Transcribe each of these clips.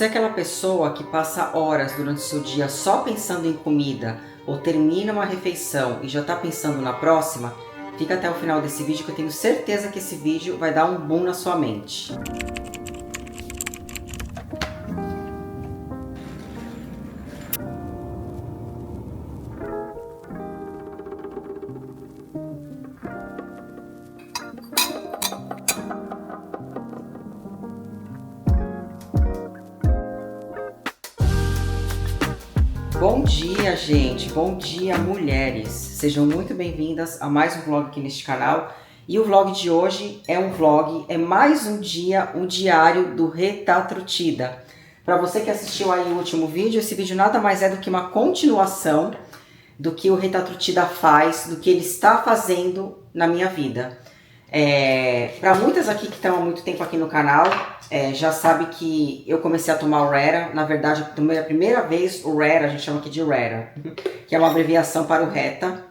Você é aquela pessoa que passa horas durante o seu dia só pensando em comida ou termina uma refeição e já está pensando na próxima? Fica até o final desse vídeo que eu tenho certeza que esse vídeo vai dar um boom na sua mente. Bom dia, gente! Bom dia, mulheres! Sejam muito bem-vindas a mais um vlog aqui neste canal. E o vlog de hoje é mais um dia, o diário do Retatrutida. Para você que assistiu aí o último vídeo, esse vídeo nada mais é do que uma continuação do que o Retatrutida faz, do que ele está fazendo na minha vida. Para muitas aqui que estão há muito tempo aqui no canal, já sabe que eu comecei a tomar o Rera. Na verdade, eu tomei a primeira vez o Rera, a gente chama aqui de Rera, que é uma abreviação para o Reta.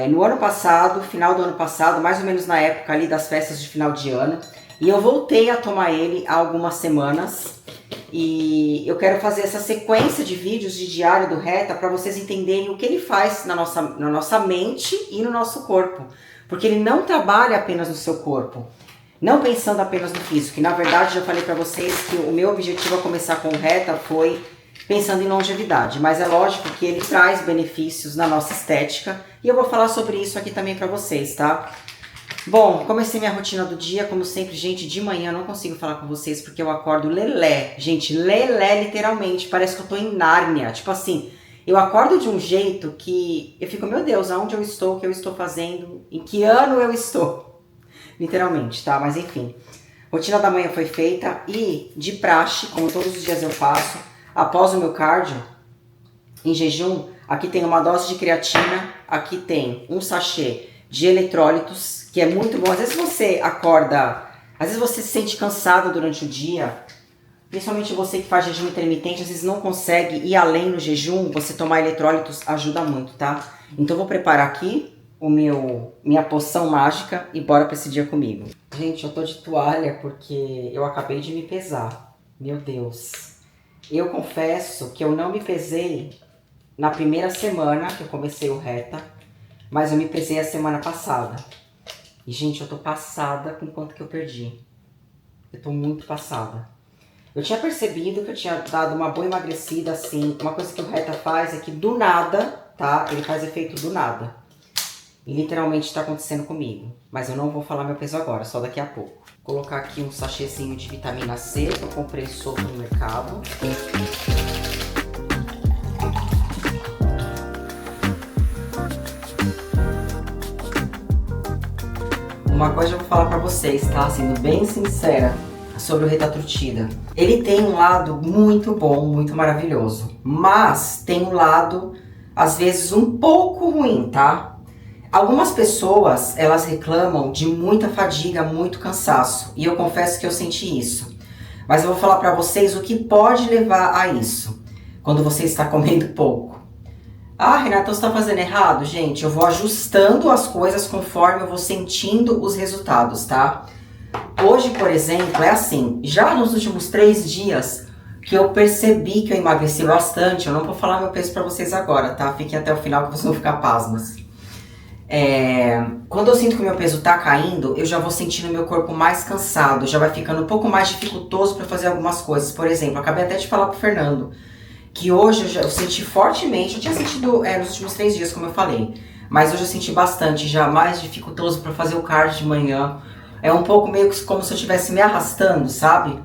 No ano passado, final do ano passado, mais ou menos na época ali das festas de final de ano. E eu voltei a tomar ele há algumas semanas. E eu quero fazer essa sequência de vídeos de diário do Reta para vocês entenderem o que ele faz na nossa mente e no nosso corpo. Porque ele não trabalha apenas no seu corpo, não pensando apenas no físico. E na verdade, já falei para vocês que o meu objetivo ao começar com o Reta foi pensando em longevidade. Mas é lógico que ele traz benefícios na nossa estética. E eu vou falar sobre isso aqui também para vocês, tá? Bom, comecei minha rotina do dia, como sempre, gente, de manhã eu não consigo falar com vocês porque eu acordo lelé. Gente, lelé literalmente, parece que eu tô em Nárnia, tipo assim... Eu acordo de um jeito que eu fico, meu Deus, aonde eu estou, o que eu estou fazendo, em que ano eu estou? Literalmente, tá? Mas enfim, rotina da manhã foi feita e de praxe, como todos os dias eu faço, após o meu cardio, em jejum, aqui tem uma dose de creatina, aqui tem um sachê de eletrólitos, que é muito bom. Às vezes você acorda, às vezes você se sente cansado durante o dia, principalmente você que faz jejum intermitente, às vezes não consegue ir além no jejum, você tomar eletrólitos ajuda muito, tá? Então eu vou preparar aqui minha poção mágica e bora pra esse dia comigo. Gente, eu tô de toalha porque eu acabei de me pesar. Meu Deus. Eu confesso que eu não me pesei na primeira semana que eu comecei o Reta, mas eu me pesei a semana passada. E gente, eu tô passada com quanto que eu perdi. Eu tô muito passada. Eu tinha percebido que eu tinha dado uma boa emagrecida, assim. Uma coisa que o Reta faz é que do nada, tá? Ele faz efeito do nada. E literalmente tá acontecendo comigo. Mas eu não vou falar meu peso agora, só daqui a pouco. Vou colocar aqui um sachêzinho de vitamina C, que eu comprei solto no mercado. Uma coisa eu vou falar pra vocês, tá? Sendo bem sincera sobre o Retatrutida. Ele tem um lado muito bom, muito maravilhoso, mas tem um lado, às vezes, um pouco ruim, tá? Algumas pessoas, elas reclamam de muita fadiga, muito cansaço, e eu confesso que eu senti isso. Mas eu vou falar pra vocês o que pode levar a isso, quando você está comendo pouco. Ah, Renata, você tá fazendo errado? Gente, eu vou ajustando as coisas conforme eu vou sentindo os resultados, tá? Hoje, por exemplo, é assim, já nos últimos 3 dias que eu percebi que eu emagreci bastante. Eu não vou falar meu peso pra vocês agora, tá? Fiquem até o final que vocês vão ficar pasmas. Quando eu sinto que o meu peso tá caindo, eu já vou sentindo o meu corpo mais cansado, já vai ficando um pouco mais dificultoso pra fazer algumas coisas. Por exemplo, eu acabei até de falar pro Fernando que hoje eu senti fortemente, eu tinha sentido nos últimos 3 dias, como eu falei, mas hoje eu senti bastante, já mais dificultoso pra fazer o cardio de manhã. É um pouco meio que como se eu estivesse me arrastando, sabe?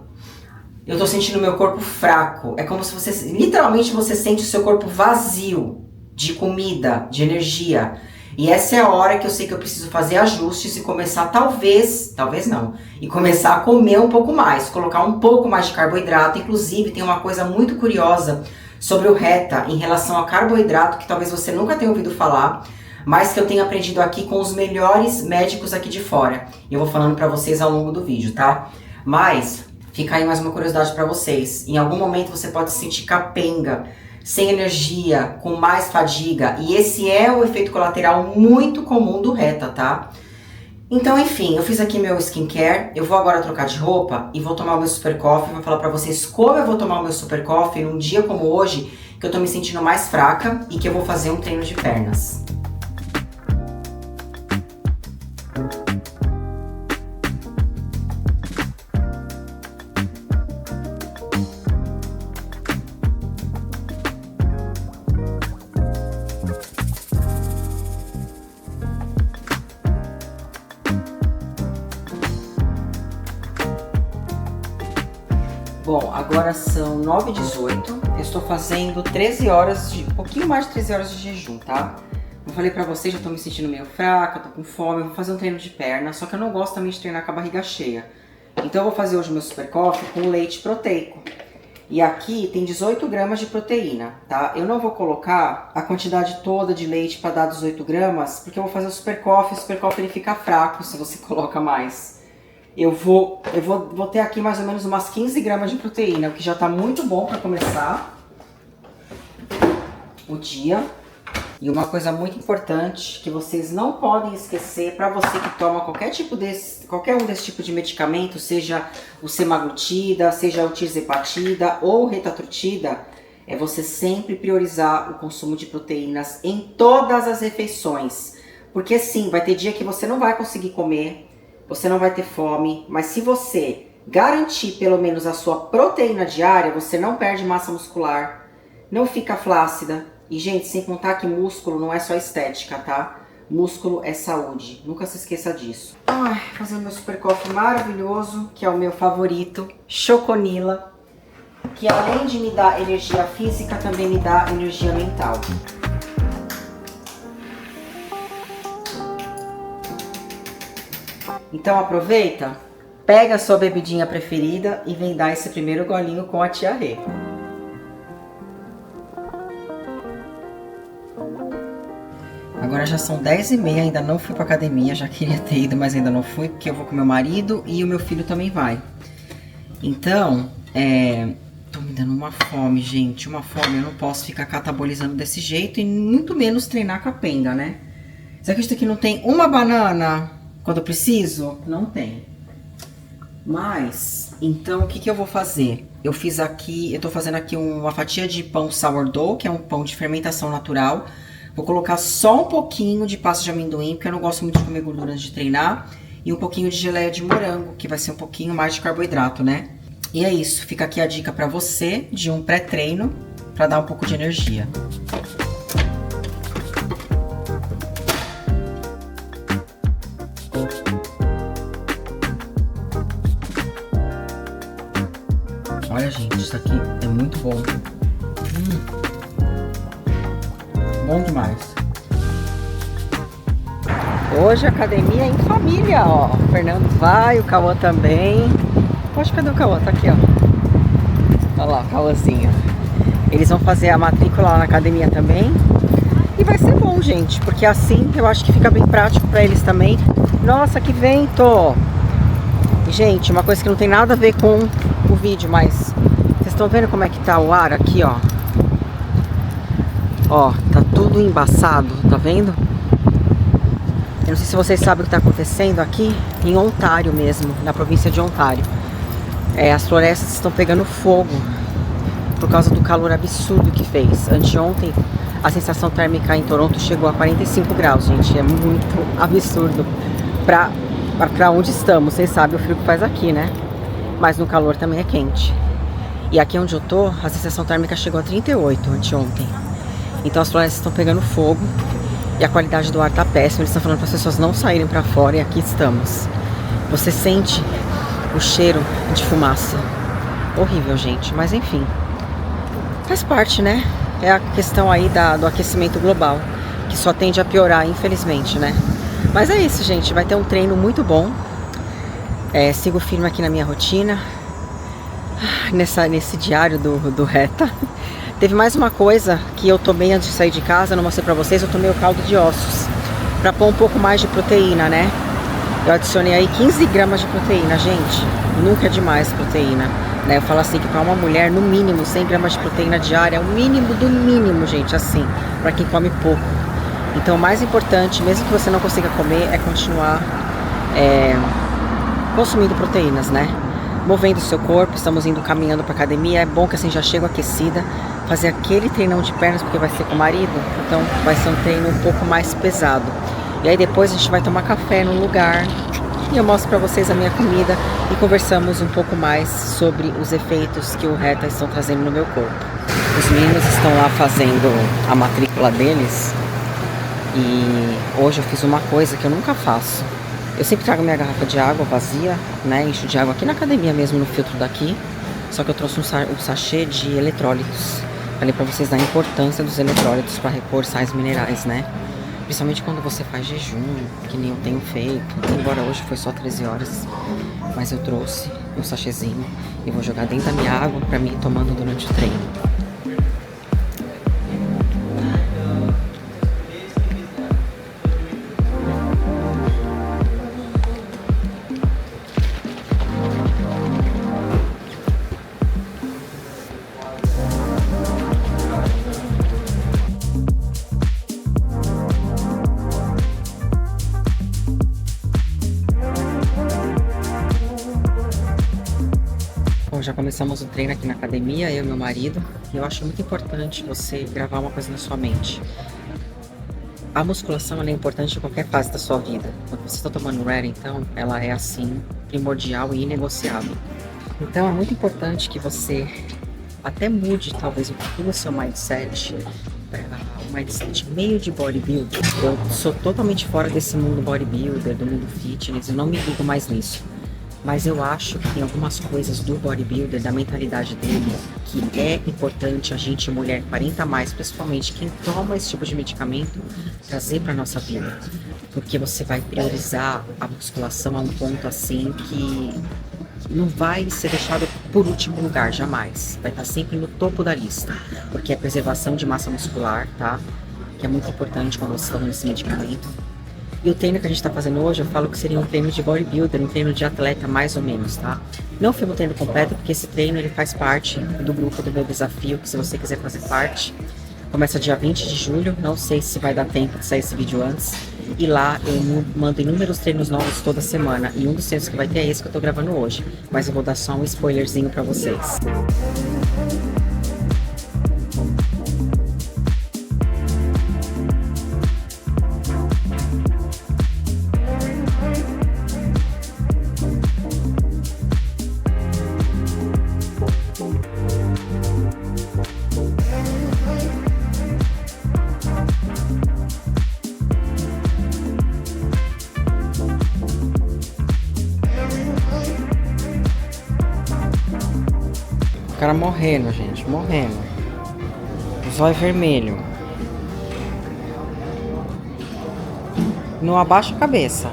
Eu tô sentindo meu corpo fraco. É como se você, literalmente, você sente o seu corpo vazio de comida, de energia. E essa é a hora que eu sei que eu preciso fazer ajustes e começar, talvez não, e começar a comer um pouco mais, colocar um pouco mais de carboidrato. Inclusive, tem uma coisa muito curiosa sobre o Reta em relação ao carboidrato, que talvez você nunca tenha ouvido falar, mas que eu tenho aprendido aqui com os melhores médicos aqui de fora. E eu vou falando pra vocês ao longo do vídeo, tá? Mas, fica aí mais uma curiosidade pra vocês. Em algum momento você pode se sentir capenga, sem energia, com mais fadiga. E esse é o efeito colateral muito comum do Reta, tá? Então, enfim, eu fiz aqui meu skincare, eu vou agora trocar de roupa e vou tomar o meu super coffee, vou falar pra vocês como eu vou tomar o meu super coffee num dia como hoje, que eu tô me sentindo mais fraca e que eu vou fazer um treino de pernas. Bom, agora são 9h18, eu estou fazendo 13 horas, um pouquinho mais de 13 horas de jejum, tá? Eu falei pra vocês, já tô me sentindo meio fraca, tô com fome, eu vou fazer um treino de perna, só que eu não gosto também de treinar com a barriga cheia. Então eu vou fazer hoje o meu super coffee com leite proteico. E aqui tem 18 gramas de proteína, tá? Eu não vou colocar a quantidade toda de leite para dar 18 gramas, porque eu vou fazer o super coffee ele fica fraco se você coloca mais. Eu vou ter aqui mais ou menos umas 15 gramas de proteína, o que já tá muito bom para começar o dia. E uma coisa muito importante que vocês não podem esquecer, para você que toma qualquer um desse tipo de medicamento, seja o semaglutida, seja o tirzepatida ou retatrutida, é você sempre priorizar o consumo de proteínas em todas as refeições. Porque sim, vai ter dia que você não vai conseguir comer, você não vai ter fome, mas se você garantir pelo menos a sua proteína diária, você não perde massa muscular, não fica flácida. E, gente, sem contar que músculo não é só estética, tá? Músculo é saúde. Nunca se esqueça disso. Ai, fazendo meu super coffee maravilhoso, que é o meu favorito, Choconila, que além de me dar energia física, também me dá energia mental. Então aproveita, pega a sua bebidinha preferida e vem dar esse primeiro golinho com a tia Rê. Agora já são 10h30, ainda não fui pra academia, já queria ter ido, mas ainda não fui, porque eu vou com meu marido e o meu filho também vai. Então, tô me dando uma fome, gente, uma fome, eu não posso ficar catabolizando desse jeito e muito menos treinar com a penga, né? Você acredita que não tem uma banana quando eu preciso? Não tem. Mas, então, o que eu vou fazer? Eu tô fazendo aqui uma fatia de pão sourdough, que é um pão de fermentação natural. Vou colocar só um pouquinho de pasta de amendoim, porque eu não gosto muito de comer gordura antes de treinar. E um pouquinho de geleia de morango, que vai ser um pouquinho mais de carboidrato, né? E é isso, fica aqui a dica pra você de um pré-treino, pra dar um pouco de energia. Olha, gente, isso aqui é muito bom. Bom demais. Hoje a academia é em família, ó. O Fernando vai, o Cauã também. Poxa, cadê o Cauã? Tá aqui, ó. Olha lá, o Cauãzinho. Eles vão fazer a matrícula lá na academia também. E vai ser bom, gente, porque assim eu acho que fica bem prático pra eles também. Nossa, que vento! E, gente, uma coisa que não tem nada a ver com o vídeo, mas vocês estão vendo como é que tá o ar aqui, ó? Ó, tá tudo embaçado, tá vendo? Eu não sei se vocês sabem o que tá acontecendo aqui em Ontário mesmo, na província de Ontário. As florestas estão pegando fogo por causa do calor absurdo que fez. Anteontem, a sensação térmica em Toronto chegou a 45 graus, gente. É muito absurdo pra onde estamos. Vocês sabem o frio que faz aqui, né? Mas no calor também é quente. E aqui onde eu tô, a sensação térmica chegou a 38 anteontem. Então as florestas estão pegando fogo e a qualidade do ar tá péssima. Eles estão falando para as pessoas não saírem para fora e aqui estamos. Você sente o cheiro de fumaça. Horrível, gente. Mas enfim, faz parte, né? É a questão aí do aquecimento global, que só tende a piorar, infelizmente, né? Mas é isso, gente. Vai ter um treino muito bom. Sigo firme aqui na minha rotina. Nesse diário do Reta. Teve mais uma coisa que eu tomei antes de sair de casa, não mostrei pra vocês, eu tomei o caldo de ossos, pra pôr um pouco mais de proteína, né? Eu adicionei aí 15 gramas de proteína, gente, nunca é demais proteína, né? Eu falo assim que pra uma mulher, no mínimo, 100 gramas de proteína diária, é o mínimo do mínimo, gente, assim, pra quem come pouco. Então o mais importante, mesmo que você não consiga comer, é continuar consumindo proteínas, né? Movendo o seu corpo, estamos indo caminhando para academia. É bom que assim já chego aquecida, fazer aquele treinão de pernas, porque vai ser com o marido, então vai ser um treino um pouco mais pesado. E aí depois a gente vai tomar café num lugar e eu mostro para vocês a minha comida e conversamos um pouco mais sobre os efeitos que o Reta estão trazendo no meu corpo. Os meninos estão lá fazendo a matrícula deles e hoje eu fiz uma coisa que eu nunca faço. Eu sempre trago minha garrafa de água vazia, né? Encho de água aqui na academia mesmo, no filtro daqui. Só que eu trouxe um sachê de eletrólitos. Falei pra vocês da importância dos eletrólitos para repor sais minerais, né? Principalmente quando você faz jejum, que nem eu tenho feito. Embora hoje foi só 13 horas. Mas eu trouxe um sachêzinho e vou jogar dentro da minha água pra mim ir tomando durante o treino. Já começamos o treino aqui na academia, eu e meu marido, e eu acho muito importante você gravar uma coisa na sua mente. A musculação ela é importante em qualquer fase da sua vida. Quando você está tomando Red, então, ela é assim, primordial e inegociável. Então é muito importante que você até mude talvez um pouquinho o seu mindset, um mindset meio de bodybuilder. Eu sou totalmente fora desse mundo bodybuilder, do mundo fitness, eu não me ligo mais nisso. Mas eu acho que tem algumas coisas do bodybuilder, da mentalidade dele, que é importante a gente, mulher 40 a mais, principalmente quem toma esse tipo de medicamento, trazer para nossa vida. Porque você vai priorizar a musculação a um ponto assim que não vai ser deixado por último lugar, jamais. Vai estar sempre no topo da lista. Porque é preservação de massa muscular, tá? Que é muito importante quando você toma esse medicamento. E o treino que a gente está fazendo hoje, eu falo que seria um treino de bodybuilder, um treino de atleta mais ou menos, tá? Não filmo o treino completo, porque esse treino ele faz parte do grupo do meu desafio, que se você quiser fazer parte, começa dia 20 de julho, não sei se vai dar tempo de sair esse vídeo antes. E lá eu mando inúmeros treinos novos toda semana, e um dos treinos que vai ter é esse que eu tô gravando hoje. Mas eu vou dar só um spoilerzinho pra vocês. O cara morrendo, gente, morrendo. O zóio vermelho. Não abaixa a cabeça.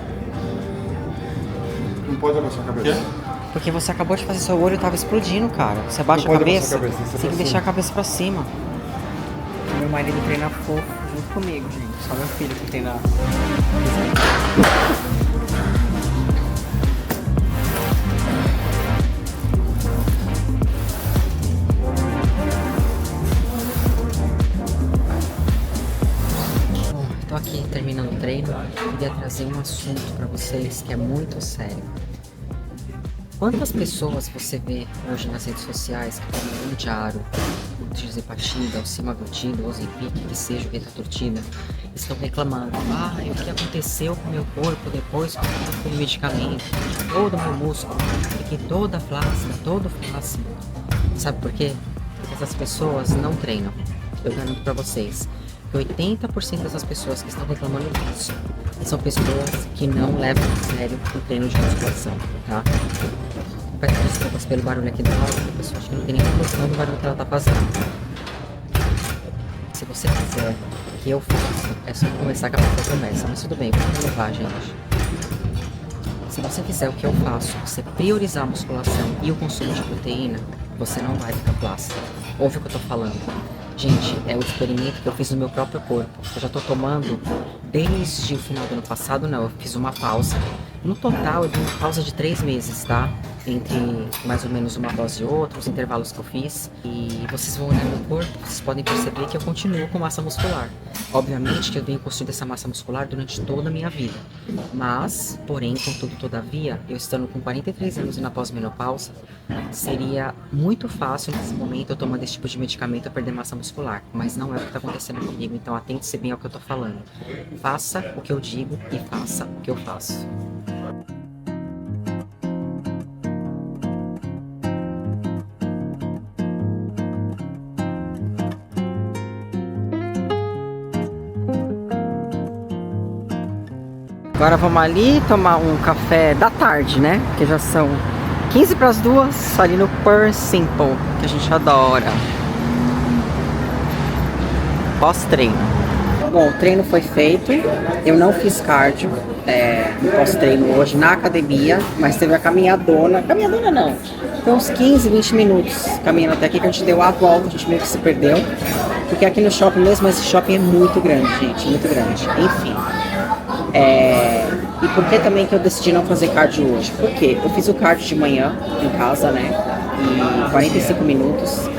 Não pode abaixar a cabeça. Porque você acabou de fazer seu olho e tava explodindo, cara. Você abaixa a cabeça, você tem que deixar a cabeça pra cima. Meu marido treina fofo junto comigo, gente. Só meu filho que treina. Tô aqui terminando o treino. Queria trazer um assunto pra vocês que é muito sério. Quantas pessoas você vê hoje nas redes sociais que tomam Mounjaro, o Tirzepatida, o Semaglutida, o Ozempic, que seja o Retatrutida, estão reclamando, o que aconteceu com o meu corpo depois que eu tomei o medicamento, todo o meu músculo, fiquei toda flácida, todo flácido. Sabe por quê? Porque essas pessoas não treinam. Eu garanto pra vocês que 80% dessas pessoas que estão reclamando disso são pessoas que não levam a sério o treino de musculação, tá? Peço desculpas pelo barulho aqui do lado, a pessoa acha que não tem nenhuma noção do barulho que ela tá fazendo. Se você quiser o que eu faço, é só começar que a pessoa começa, mas tudo bem, vamos levar, gente. Se você fizer o que eu faço, você priorizar a musculação e o consumo de proteína, você não vai ficar flácido. Ouve o que eu tô falando. Gente, é o experimento que eu fiz no meu próprio corpo. Eu já tô tomando desde o final do ano passado, não, eu fiz uma pausa. No total, eu dei uma pausa de 3 meses, tá? entre mais ou menos uma dose e outra, os intervalos que eu fiz. E vocês vão olhar no corpo, vocês podem perceber que eu continuo com massa muscular. Obviamente que eu venho construindo essa massa muscular durante toda a minha vida. Mas, porém, contudo, todavia, eu estando com 43 anos e na pós-menopausa, seria muito fácil nesse momento eu tomando esse tipo de medicamento eu perder massa muscular. Mas não é o que está acontecendo comigo, então atente-se bem ao que eu estou falando. Faça o que eu digo e faça o que eu faço. Agora vamos ali tomar um café da tarde, né? Que já são 15 para as 2, ali no Pure Simple, que a gente adora. Pós-treino. Bom, o treino foi feito. Eu não fiz cardio no pós-treino hoje na academia, mas teve a caminhadona. Caminhadona não. Foi uns 15, 20 minutos caminhando até aqui, que a gente deu a volta, a gente meio que se perdeu. Porque aqui no shopping mesmo, esse shopping é muito grande, gente, muito grande. Enfim. E por que também que eu decidi não fazer cardio hoje? Porque eu fiz o cardio de manhã em casa, né? Em 45 minutos.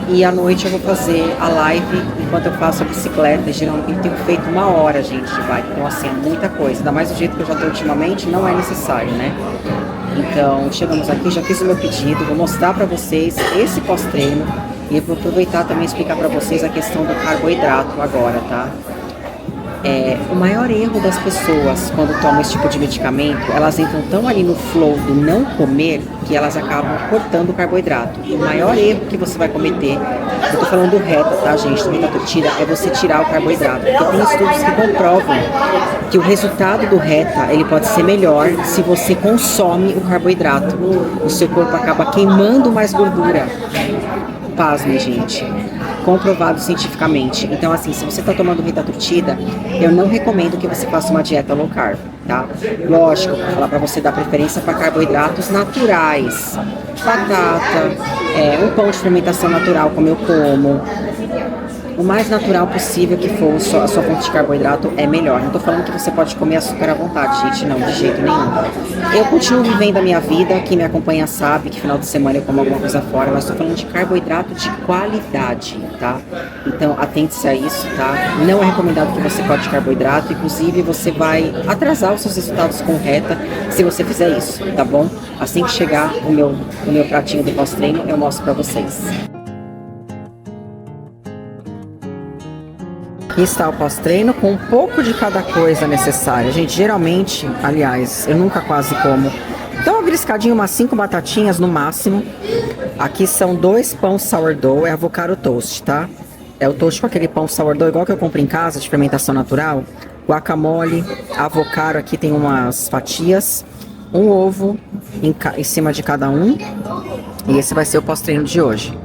E à noite eu vou fazer a live enquanto eu faço a bicicleta. Geralmente eu tenho feito 1 hora, gente, de bike. Então, assim, é muita coisa. Ainda mais do jeito que eu já tô ultimamente, não é necessário, né? Então, chegamos aqui, já fiz o meu pedido. Vou mostrar pra vocês esse pós-treino. E eu vou aproveitar também e explicar pra vocês a questão do carboidrato agora, tá? O maior erro das pessoas quando tomam esse tipo de medicamento, elas entram tão ali no flow do não comer que elas acabam cortando o carboidrato. E o maior erro que você vai cometer, eu tô falando do Reta, tá, gente? Do Retatrutida, é você tirar o carboidrato. Porque tem estudos que comprovam que o resultado do Reta, ele pode ser melhor se você consome o carboidrato. O seu corpo acaba queimando mais gordura. Pasme, gente. Comprovado cientificamente. Então, assim, se você está tomando Retatrutida, eu não recomendo que você faça uma dieta low carb, tá? Lógico, vou falar para você dar preferência para carboidratos naturais. Batata, um pão de fermentação natural, como eu como. O mais natural possível que for a sua fonte de carboidrato é melhor. Não tô falando que você pode comer açúcar à vontade, gente. Não, de jeito nenhum. Eu continuo vivendo a minha vida. Quem me acompanha sabe que final de semana eu como alguma coisa fora. Mas tô falando de carboidrato de qualidade, tá? Então, atente-se a isso, tá? Não é recomendado que você corte carboidrato. Inclusive, você vai atrasar os seus resultados com Reta se você fizer isso, tá bom? Assim que chegar o meu pratinho do pós-treino, eu mostro pra vocês. Aqui está o pós-treino com um pouco de cada coisa necessária. Gente, geralmente, aliás, eu nunca quase como. Então, uma beliscadinha, umas 5 batatinhas no máximo. Aqui são 2 pães sourdough, é avocado toast, tá? É o toast com aquele pão sourdough igual que eu compro em casa, de fermentação natural. Guacamole, avocado, aqui tem umas fatias. Um ovo em cima de cada um. E esse vai ser o pós-treino de hoje.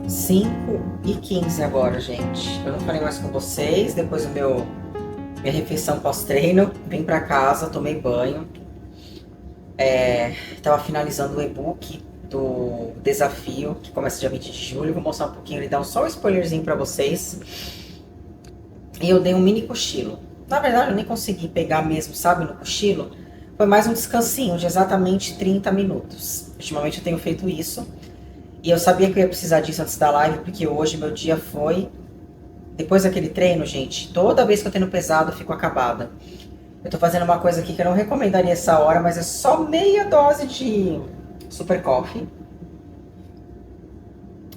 Cinco e 15 agora, gente. Eu não falei mais com vocês. Depois do minha refeição pós-treino, vim pra casa, tomei banho. Tava finalizando o e-book do desafio, que começa dia 20 de julho. Vou mostrar um pouquinho, ele dá só um spoilerzinho pra vocês. E eu dei um mini cochilo. Na verdade, eu nem consegui pegar mesmo, sabe, no cochilo. Foi mais um descansinho de exatamente 30 minutos. Ultimamente eu tenho feito isso. E eu sabia que eu ia precisar disso antes da live, porque hoje meu dia foi... Depois daquele treino, gente, toda vez que eu tenho pesado, eu fico acabada. Eu tô fazendo uma coisa aqui que eu não recomendaria essa hora, mas é só meia dose de Super Coffee.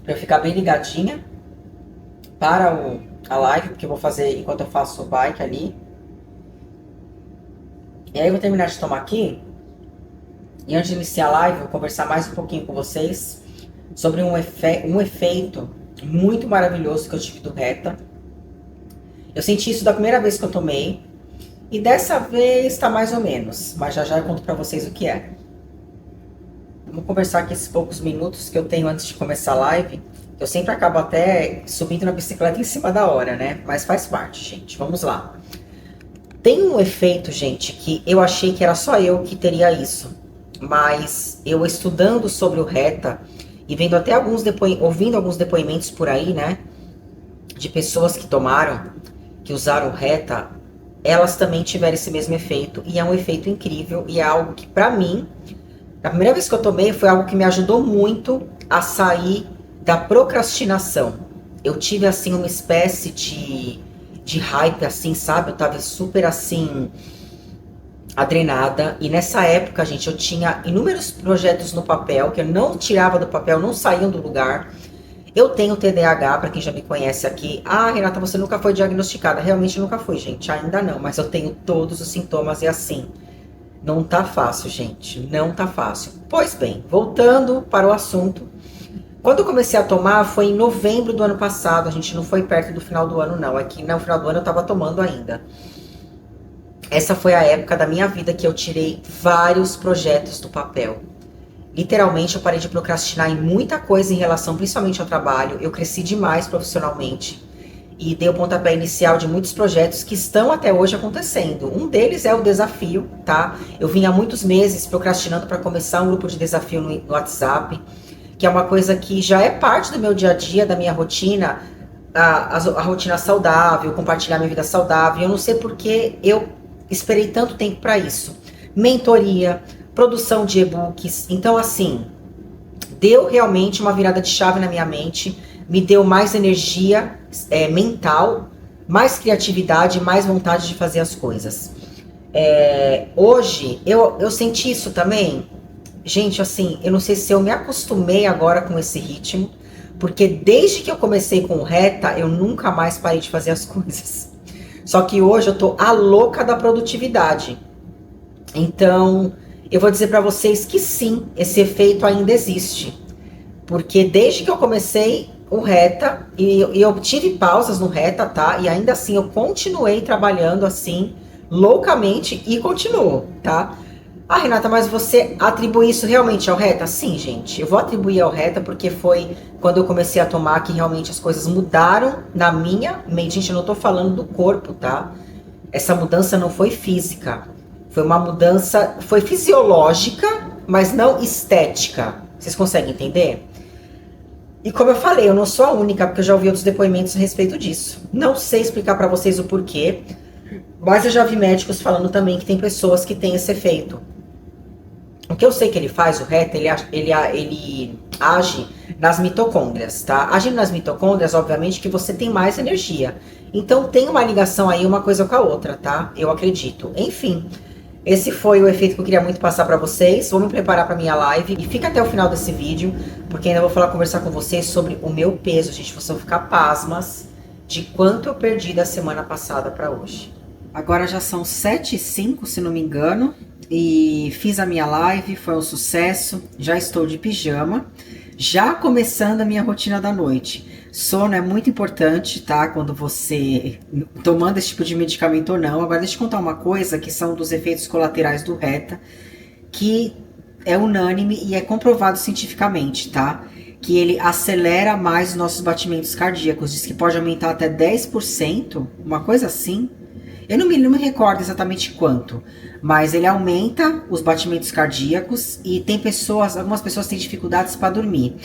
Pra eu ficar bem ligadinha para a live, porque eu vou fazer enquanto eu faço o bike ali. E aí eu vou terminar de tomar aqui. E antes de iniciar a live, eu vou conversar mais um pouquinho com vocês sobre um efeito muito maravilhoso que eu tive do Reta. Eu senti isso da primeira vez que eu tomei. E dessa vez tá mais ou menos. Mas já já eu conto pra vocês o que é. Vamos conversar aqui esses poucos minutos que eu tenho antes de começar a live. Eu sempre acabo até subindo na bicicleta em cima da hora, né? Mas faz parte, gente. Vamos lá. Tem um efeito, gente, que eu achei que era só eu que teria isso. Mas eu estudando sobre o Reta e vendo até ouvindo alguns depoimentos por aí, né? De pessoas que tomaram, que usaram o Reta, elas também tiveram esse mesmo efeito. E é um efeito incrível e é algo que, pra mim, a primeira vez que eu tomei foi algo que me ajudou muito a sair da procrastinação. Eu tive, assim, uma espécie de hype, assim, sabe? Eu tava super, assim, adrenada. E nessa época, gente, eu tinha inúmeros projetos no papel, que eu não tirava do papel, não saíam do lugar. Eu tenho TDAH, pra quem já me conhece aqui. Ah, Renata, você nunca foi diagnosticada. Realmente nunca fui, gente, ainda não. Mas eu tenho todos os sintomas e assim... Não tá fácil, gente. Não tá fácil. Pois bem, voltando para o assunto. Quando eu comecei a tomar, foi em novembro do ano passado. A gente não foi perto do final do ano, não. Aqui no final do ano eu tava tomando ainda. Essa foi a época da minha vida que eu tirei vários projetos do papel. Literalmente, eu parei de procrastinar em muita coisa em relação, principalmente ao trabalho. Eu cresci demais profissionalmente. E dei o pontapé inicial de muitos projetos que estão até hoje acontecendo. Um deles é o desafio, tá? Eu vim há muitos meses procrastinando para começar um grupo de desafio no WhatsApp, que é uma coisa que já é parte do meu dia a dia, da minha rotina, a rotina saudável, compartilhar minha vida saudável. Eu não sei porque eu esperei tanto tempo para isso. Mentoria, produção de e-books. Então, assim, deu realmente uma virada de chave na minha mente, me deu mais energia mental, mais criatividade, mais vontade de fazer as coisas. Hoje, eu senti isso também. Gente, assim, eu não sei se eu me acostumei agora com esse ritmo, porque desde que eu comecei com o Reta, eu nunca mais parei de fazer as coisas. Só que hoje eu tô a louca da produtividade. Então, eu vou dizer pra vocês que sim, esse efeito ainda existe. Porque desde que eu comecei o Reta, e eu tive pausas no Reta, tá? E ainda assim eu continuei trabalhando assim, loucamente, e continuo, tá? Ah, Renata, mas você atribui isso realmente ao Reta? Sim, gente, eu vou atribuir ao Reta porque foi quando eu comecei a tomar que realmente as coisas mudaram na minha mente. Gente, eu não tô falando do corpo, tá? Essa mudança não foi física. Foi uma mudança, foi fisiológica, mas não estética. Vocês conseguem entender? E como eu falei, eu não sou a única, porque eu já ouvi outros depoimentos a respeito disso. Não sei explicar pra vocês o porquê, mas eu já vi médicos falando também que tem pessoas que têm esse efeito. O que eu sei que ele faz, o Reta, ele age nas mitocôndrias, tá? Agindo nas mitocôndrias, obviamente, que você tem mais energia. Então tem uma ligação aí, uma coisa com a outra, tá? Eu acredito. Enfim, esse foi o efeito que eu queria muito passar pra vocês. Vou me preparar pra minha live e fica até o final desse vídeo, porque ainda vou conversar com vocês sobre o meu peso, gente. Vocês vão ficar pasmas de quanto eu perdi da semana passada pra hoje. Agora já são 7h05, se não me engano, e fiz a minha live, foi um sucesso. Já estou de pijama, já começando a minha rotina da noite. Sono é muito importante, tá? Quando você tomando esse tipo de medicamento ou não. Agora deixa eu contar uma coisa que são dos efeitos colaterais do Reta, que é unânime e é comprovado cientificamente, tá? Que ele acelera mais os nossos batimentos cardíacos. Diz que pode aumentar até 10%, uma coisa assim. Eu não me recordo exatamente quanto, mas ele aumenta os batimentos cardíacos e tem algumas pessoas têm dificuldades para dormir.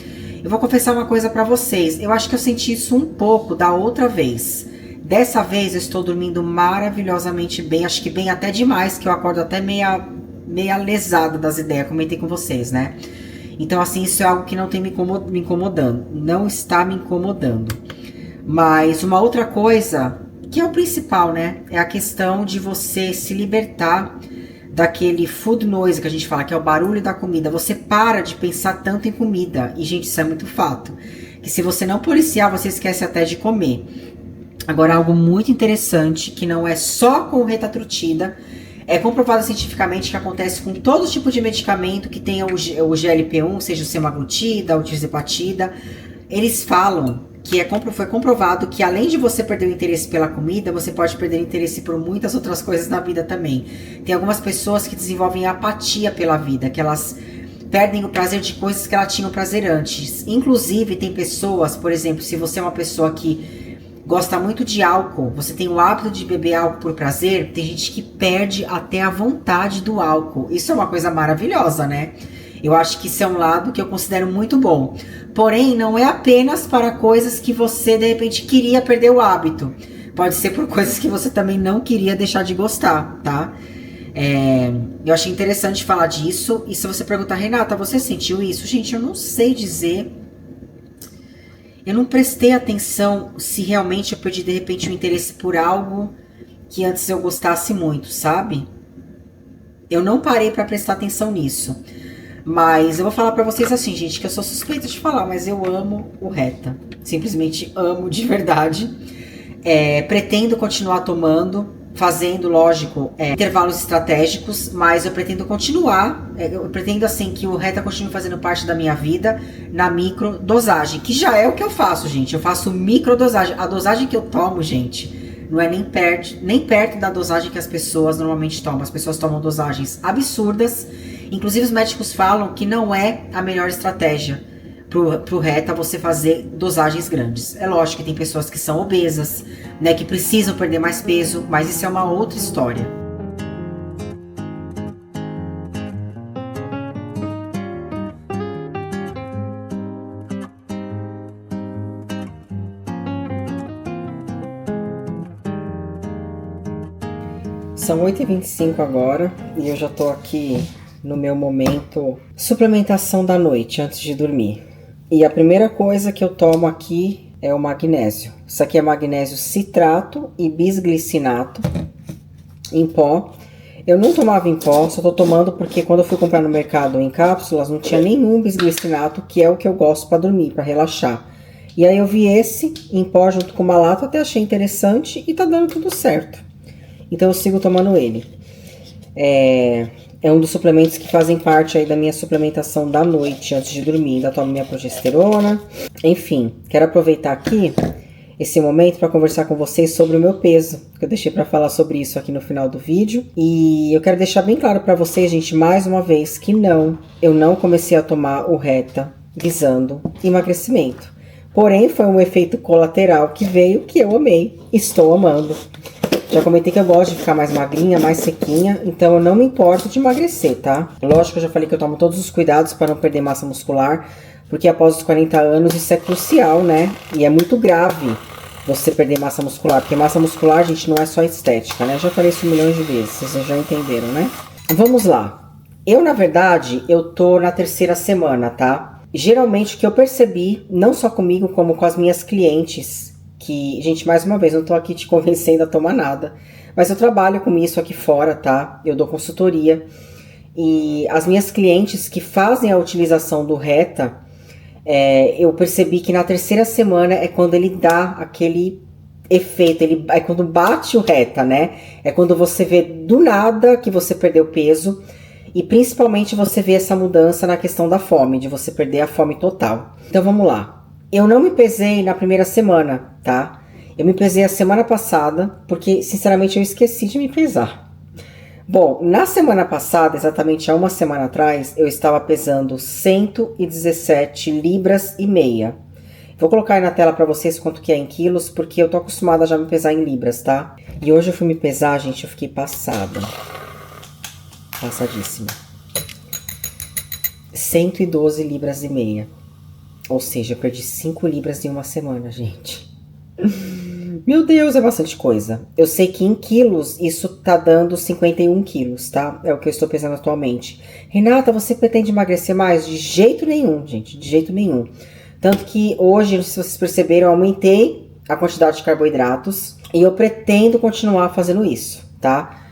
Eu vou confessar uma coisa para vocês, eu acho que eu senti isso um pouco da outra vez. Dessa vez eu estou dormindo maravilhosamente bem, acho que bem até demais, que eu acordo até meia lesada das ideias, comentei com vocês, né? Então assim, isso é algo que não tem me incomodando, não está me incomodando. Mas uma outra coisa, que é o principal, né? É a questão de você se libertar daquele food noise que a gente fala, que é o barulho da comida. Você para de pensar tanto em comida. E, gente, isso é muito fato. Que se você não policiar, você esquece até de comer. Agora, algo muito interessante, que não é só com o retatrutida, é comprovado cientificamente que acontece com todo tipo de medicamento que tenha o GLP-1, seja o semaglutida, o tirzepatida. Eles falam que foi comprovado que além de você perder o interesse pela comida, você pode perder o interesse por muitas outras coisas na vida também. Tem algumas pessoas que desenvolvem apatia pela vida, que elas perdem o prazer de coisas que ela tinha prazer antes. Inclusive, tem pessoas, por exemplo, se você é uma pessoa que gosta muito de álcool, você tem o hábito de beber álcool por prazer, tem gente que perde até a vontade do álcool. Isso é uma coisa maravilhosa, né? Eu acho que isso é um lado que eu considero muito bom. Porém, não é apenas para coisas que você, de repente, queria perder o hábito. Pode ser por coisas que você também não queria deixar de gostar, tá? Eu achei interessante falar disso. E se você perguntar, Renata, você sentiu isso? Gente, eu não sei dizer. Eu não prestei atenção se realmente eu perdi, de repente, o interesse por algo que antes eu gostasse muito, sabe? Eu não parei pra prestar atenção nisso. Mas eu vou falar pra vocês assim, gente, que eu sou suspeita de falar, mas eu amo o Reta. Simplesmente amo de verdade. Pretendo continuar tomando, fazendo, lógico, intervalos estratégicos, mas eu pretendo continuar, eu pretendo assim que o Reta continue fazendo parte da minha vida na microdosagem, que já é o que eu faço, gente. Eu faço microdosagem. A dosagem que eu tomo, gente, não é nem perto da dosagem que as pessoas normalmente tomam. As pessoas tomam dosagens absurdas. Inclusive os médicos falam que não é a melhor estratégia pro Reta você fazer dosagens grandes. É lógico que tem pessoas que são obesas, né, que precisam perder mais peso, mas isso é uma outra história. São 8h25 agora e eu já tô aqui no meu momento suplementação da noite antes de dormir. E a primeira coisa que eu tomo aqui é o magnésio. Isso aqui é magnésio citrato e bisglicinato em pó. Eu não tomava em pó, só tô tomando porque quando eu fui comprar no mercado em cápsulas não tinha nenhum bisglicinato, que é o que eu gosto para dormir, para relaxar. E aí eu vi esse em pó junto com malato, até achei interessante e tá dando tudo certo. Então eu sigo tomando ele. É um dos suplementos que fazem parte aí da minha suplementação da noite, antes de dormir. Ainda tomo minha progesterona. Enfim, quero aproveitar aqui esse momento para conversar com vocês sobre o meu peso, que eu deixei para falar sobre isso aqui no final do vídeo. E eu quero deixar bem claro para vocês, gente, mais uma vez, que eu não comecei a tomar o Reta visando emagrecimento. Porém, foi um efeito colateral que veio, que eu amei, estou amando. Já comentei que eu gosto de ficar mais magrinha, mais sequinha, então eu não me importo de emagrecer, tá? Lógico que eu já falei que eu tomo todos os cuidados para não perder massa muscular, porque após os 40 anos isso é crucial, né? E é muito grave você perder massa muscular, porque massa muscular, gente, não é só estética, né? Já falei isso milhões de vezes, vocês já entenderam, né? Vamos lá. Eu, na verdade, eu tô na 3ª semana, tá? Geralmente o que eu percebi, não só comigo, como com as minhas clientes, que, gente, mais uma vez, não tô aqui te convencendo a tomar nada, mas eu trabalho com isso aqui fora, tá? Eu dou consultoria e as minhas clientes que fazem a utilização do Reta, eu percebi que na 3ª semana é quando ele dá aquele efeito, é quando bate o Reta, né? É quando você vê do nada que você perdeu peso e principalmente você vê essa mudança na questão da fome, de você perder a fome total. Então vamos lá. Eu não me pesei na 1ª semana, tá? Eu me pesei a semana passada, porque, sinceramente, eu esqueci de me pesar. Bom, na semana passada, exatamente há uma semana atrás, eu estava pesando 117 libras e meia. Vou colocar aí na tela pra vocês quanto que é em quilos, porque eu tô acostumada a já me pesar em libras, tá? E hoje eu fui me pesar, gente, eu fiquei passada. Passadíssima. 112 libras e meia. Ou seja, eu perdi 5 libras em uma semana, gente. Meu Deus, é bastante coisa. Eu sei que em quilos, isso tá dando 51 quilos, tá? É o que eu estou pesando atualmente. Renata, você pretende emagrecer mais? De jeito nenhum, gente. De jeito nenhum. Tanto que hoje, não sei se vocês perceberam, eu aumentei a quantidade de carboidratos. E eu pretendo continuar fazendo isso, tá?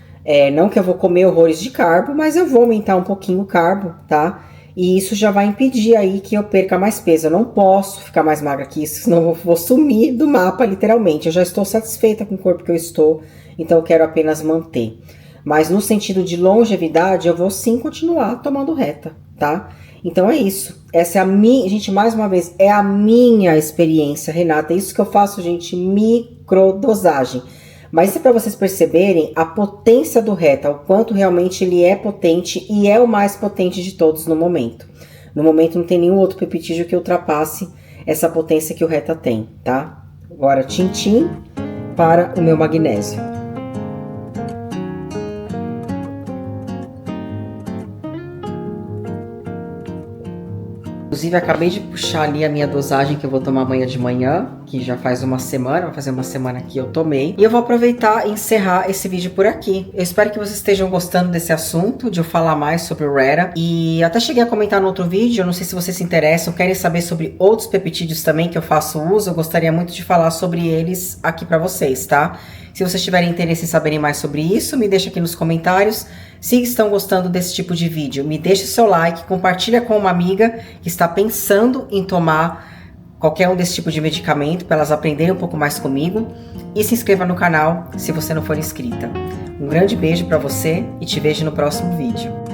Não que eu vou comer horrores de carbo, mas eu vou aumentar um pouquinho o carbo, tá? E isso já vai impedir aí que eu perca mais peso. Eu não posso ficar mais magra que isso, senão eu vou sumir do mapa, literalmente. Eu já estou satisfeita com o corpo que eu estou, então eu quero apenas manter. Mas no sentido de longevidade, eu vou sim continuar tomando Reta, tá? Então é isso. Essa é a minha... Gente, mais uma vez, é a minha experiência, Renata. É isso que eu faço, gente, microdosagem. Mas isso é para vocês perceberem a potência do Reta, o quanto realmente ele é potente e é o mais potente de todos no momento. No momento não tem nenhum outro peptídeo que ultrapasse essa potência que o Reta tem, tá? Agora, tintim para o meu magnésio. Inclusive, acabei de puxar ali a minha dosagem que eu vou tomar amanhã de manhã, que já faz uma semana, vai fazer uma semana que eu tomei. E eu vou aproveitar e encerrar esse vídeo por aqui. Eu espero que vocês estejam gostando desse assunto, de eu falar mais sobre o Reta. E até cheguei a comentar no outro vídeo, eu não sei se vocês se interessam, querem saber sobre outros peptídeos também que eu faço uso, eu gostaria muito de falar sobre eles aqui pra vocês, tá? Se vocês tiverem interesse em saberem mais sobre isso, me deixa aqui nos comentários. Se estão gostando desse tipo de vídeo, me deixa o seu like, compartilha com uma amiga que está pensando em tomar qualquer um desse tipo de medicamento, para elas aprenderem um pouco mais comigo. E se inscreva no canal se você não for inscrita. Um grande beijo para você e te vejo no próximo vídeo.